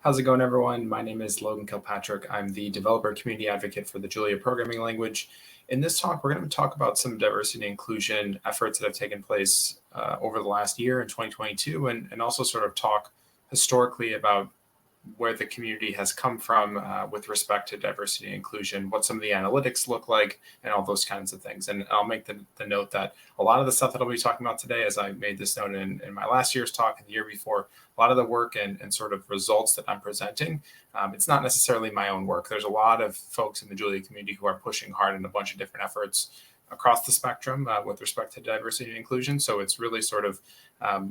How's it going, everyone? My name is Logan Kilpatrick. I'm the developer community advocate for the Julia programming language. In this talk, we're going to talk about some diversity and inclusion efforts that have taken place over the last year in 2022, and also sort of talk historically about where the community has come from with respect to diversity and inclusion, what some of the analytics look like, and all those kinds of things. And I'll make the note that a lot of the stuff that I'll be talking about today, as I made this note in my last year's talk and the year before, a lot of the work and sort of results that I'm presenting, it's not necessarily my own work. There's a lot of folks in the Julia community who are pushing hard in a bunch of different efforts across the spectrum with respect to diversity and inclusion. So it's really sort of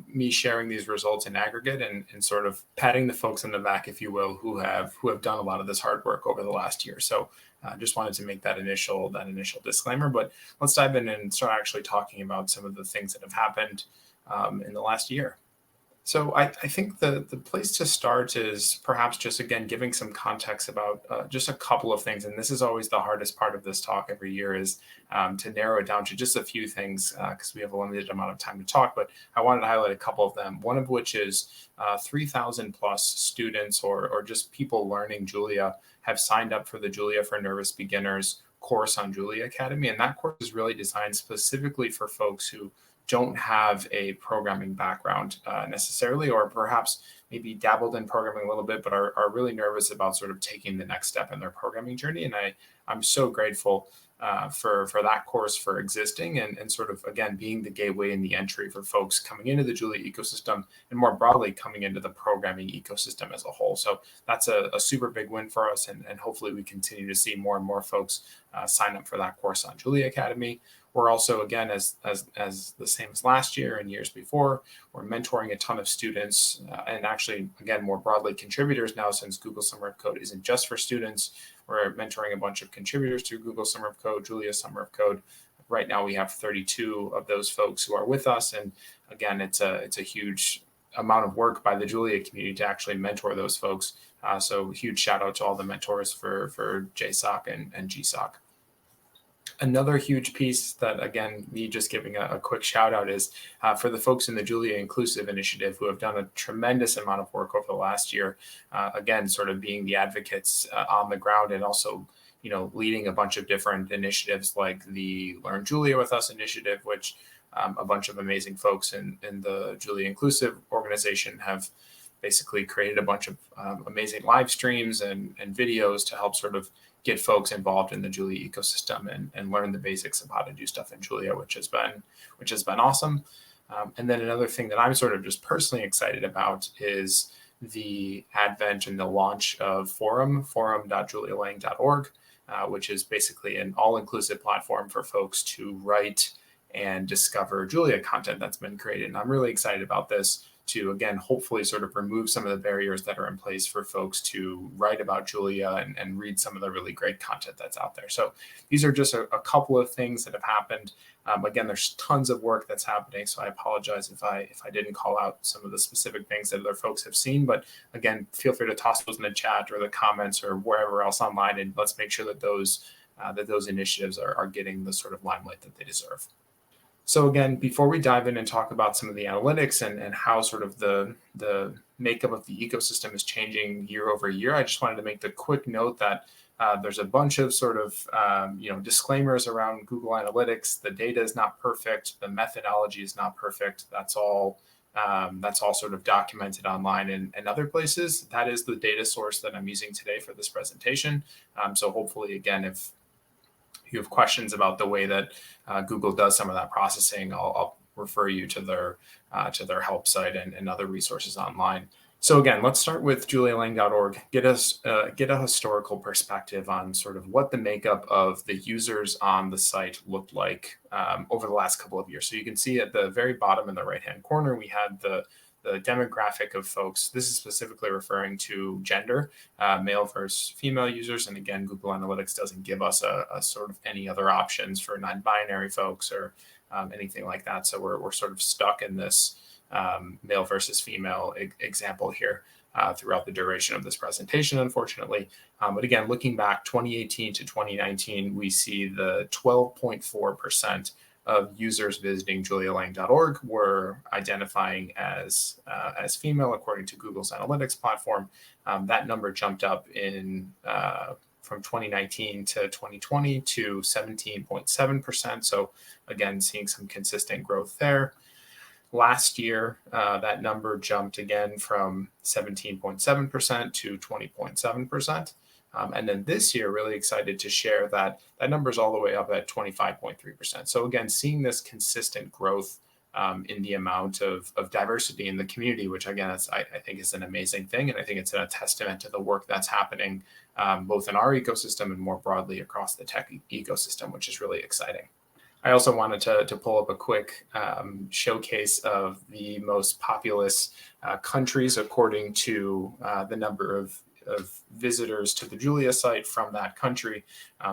me sharing these results in aggregate and sort of patting the folks in the back, if you will, who have done a lot of this hard work over the last year. So just wanted to make that initial disclaimer. But let's dive in and start actually talking about some of the things that have happened in the last year. So I think the place to start is perhaps just, again, giving some context about just a couple of things. And this is always the hardest part of this talk every year, is to narrow it down to just a few things because we have a limited amount of time to talk. But I wanted to highlight a couple of them, one of which is 3,000 plus students or just people learning Julia have signed up for the Julia for Nervous Beginners course on Julia Academy. And that course is really designed specifically for folks who don't have a programming background necessarily, or perhaps maybe dabbled in programming a little bit, but are really nervous about sort of taking the next step in their programming journey. And I'm so grateful for that course for existing and sort of, again, being the gateway and the entry for folks coming into the Julia ecosystem and more broadly coming into the programming ecosystem as a whole. So that's a super big win for us. And hopefully we continue to see more and more folks sign up for that course on Julia Academy. We're also, again, as the same as last year and years before, we're mentoring a ton of students and actually, again, more broadly contributors now, since Google Summer of Code isn't just for students. We're mentoring a bunch of contributors to Google Summer of Code, Julia Summer of Code. Right now we have 32 of those folks who are with us. And again, it's a huge amount of work by the Julia community to actually mentor those folks. So huge shout out to all the mentors for JSOC and GSOC. Another huge piece that, again, me just giving a quick shout out is for the folks in the Julia Inclusive initiative who have done a tremendous amount of work over the last year, again, sort of being the advocates on the ground and also, leading a bunch of different initiatives like the Learn Julia With Us initiative, which a bunch of amazing folks in the Julia Inclusive organization have basically created a bunch of amazing live streams and videos to help sort of get folks involved in the Julia ecosystem and learn the basics of how to do stuff in Julia, which has been awesome. And then another thing that I'm sort of just personally excited about is the advent and the launch of forum.julialang.org, which is basically an all-inclusive platform for folks to write and discover Julia content that's been created. And I'm really excited about this to, again, hopefully sort of remove some of the barriers that are in place for folks to write about Julia and read some of the really great content that's out there. So these are just a couple of things that have happened. Again, there's tons of work that's happening, so I apologize if I didn't call out some of the specific things that other folks have seen. But again, feel free to toss those in the chat or the comments or wherever else online, and let's make sure that those initiatives are getting the sort of limelight that they deserve. So again, before we dive in and talk about some of the analytics and how sort of the makeup of the ecosystem is changing year over year, I just wanted to make the quick note that there's a bunch of sort of disclaimers around Google Analytics. The data is not perfect. The methodology is not perfect. That's all sort of documented online and other places. That is the data source that I'm using today for this presentation. So hopefully, again, if you have questions about the way that Google does some of that processing, I'll refer you to their help site and other resources online. So again, let's start with julialang.org. Get a historical perspective on sort of what the makeup of the users on the site looked like over the last couple of years. So you can see at the very bottom in the right-hand corner, we had the demographic of folks. This is specifically referring to gender, male versus female users. And again, Google Analytics doesn't give us a sort of any other options for non-binary folks or anything like that. So we're sort of stuck in this male versus female example here throughout the duration of this presentation, unfortunately. But again, looking back 2018 to 2019, we see the 12.4% of users visiting julialang.org were identifying as female, according to Google's analytics platform. That number jumped up from 2019 to 2020 to 17.7%. So again, seeing some consistent growth there. Last year, that number jumped again from 17.7% to 20.7%. And then this year, really excited to share that number is all the way up at 25.3%. So again, seeing this consistent growth in the amount of diversity in the community, which again, I think is an amazing thing. And I think it's a testament to the work that's happening both in our ecosystem and more broadly across the tech ecosystem, which is really exciting. I also wanted to pull up a quick showcase of the most populous countries according to the number of visitors to the Julia site from that country.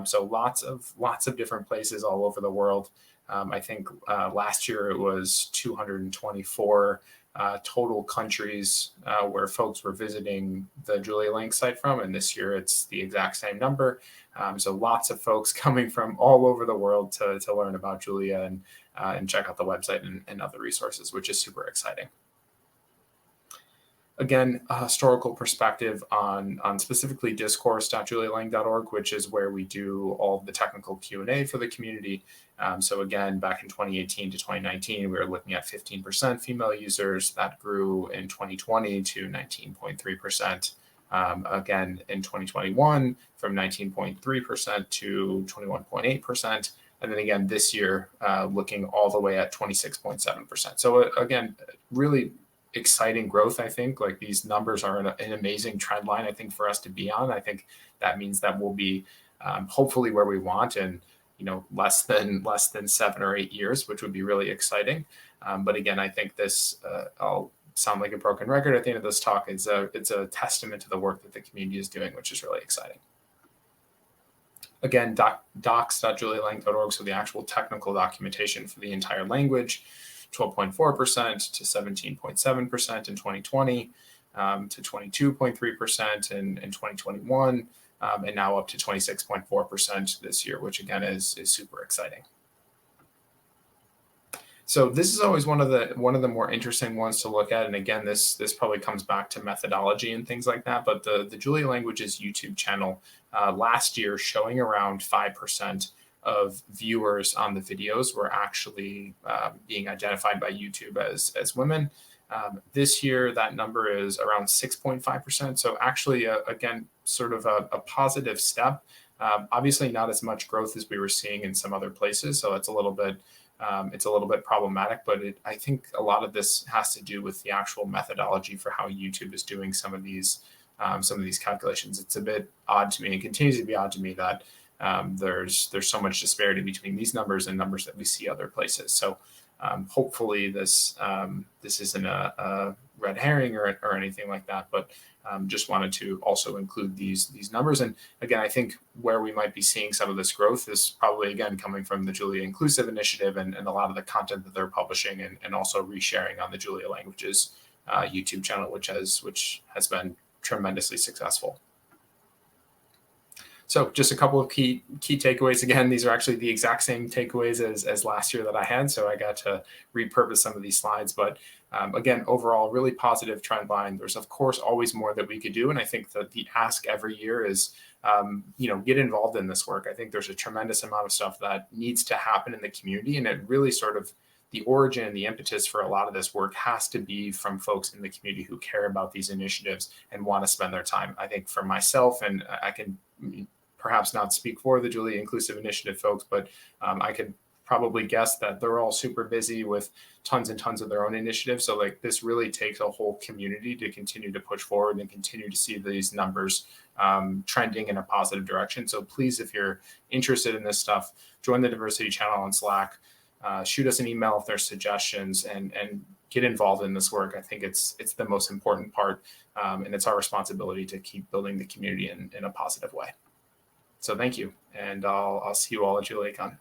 So lots of different places all over the world. I think last year it was 224 total countries where folks were visiting the Julia Link site from, and this year it's the exact same number. So lots of folks coming from all over the world to learn about Julia and check out the website and other resources, which is super exciting. Again, a historical perspective on specifically discourse.julialang.org, which is where we do all of the technical Q&A for the community. So again, back in 2018 to 2019, we were looking at 15% female users. That grew in 2020 to 19.3%. Again, in 2021, from 19.3% to 21.8%. And then again, this year, looking all the way at 26.7%. So again, really exciting growth. I think like these numbers are an amazing trend line, I think, for us to be on. I think that means that we'll be hopefully where we want in less than 7 or 8 years, which would be really exciting. But again, I think this I'll sound like a broken record at the end of this talk. It's a testament to the work that the community is doing, which is really exciting. Again, docs.julialang.org, so the actual technical documentation for the entire language. 12.4% to 17.7% in 2020, to 22.3% in 2021, and now up to 26.4% this year, which again is super exciting. So this is always one of the more interesting ones to look at. And again, this probably comes back to methodology and things like that. But the Julia Languages YouTube channel last year showing around 5% of viewers on the videos were actually being identified by YouTube as women. This year, that number is around 6.5%. So actually, again, sort of a positive step. Obviously, not as much growth as we were seeing in some other places. So it's a little bit problematic. But I think a lot of this has to do with the actual methodology for how YouTube is doing some of these calculations. It's a bit odd to me, and continues to be odd to me, that there's so much disparity between these numbers and numbers that we see other places. So hopefully this isn't a red herring or anything like that, but just wanted to also include these numbers. And again, I think where we might be seeing some of this growth is probably, again, coming from the Julia Inclusive initiative and a lot of the content that they're publishing and also resharing on the Julia Languages YouTube channel, which has been tremendously successful. So just a couple of key takeaways. Again, these are actually the exact same takeaways as last year that I had, so I get to repurpose some of these slides. But again, overall, really positive trend line. There's, of course, always more that we could do. And I think that the ask every year is, get involved in this work. I think there's a tremendous amount of stuff that needs to happen in the community. And it really sort of, the origin and the impetus for a lot of this work has to be from folks in the community who care about these initiatives and want to spend their time. I think for myself, and I can perhaps not speak for the Julia Inclusive Initiative folks, but I could probably guess that they're all super busy with tons and tons of their own initiatives. So like this really takes a whole community to continue to push forward and continue to see these numbers trending in a positive direction. So please, if you're interested in this stuff, join the diversity channel on Slack, shoot us an email if there's suggestions, and get involved in this work. I think it's the most important part, and it's our responsibility to keep building the community in a positive way. So thank you, and I'll see you all at JuliaCon.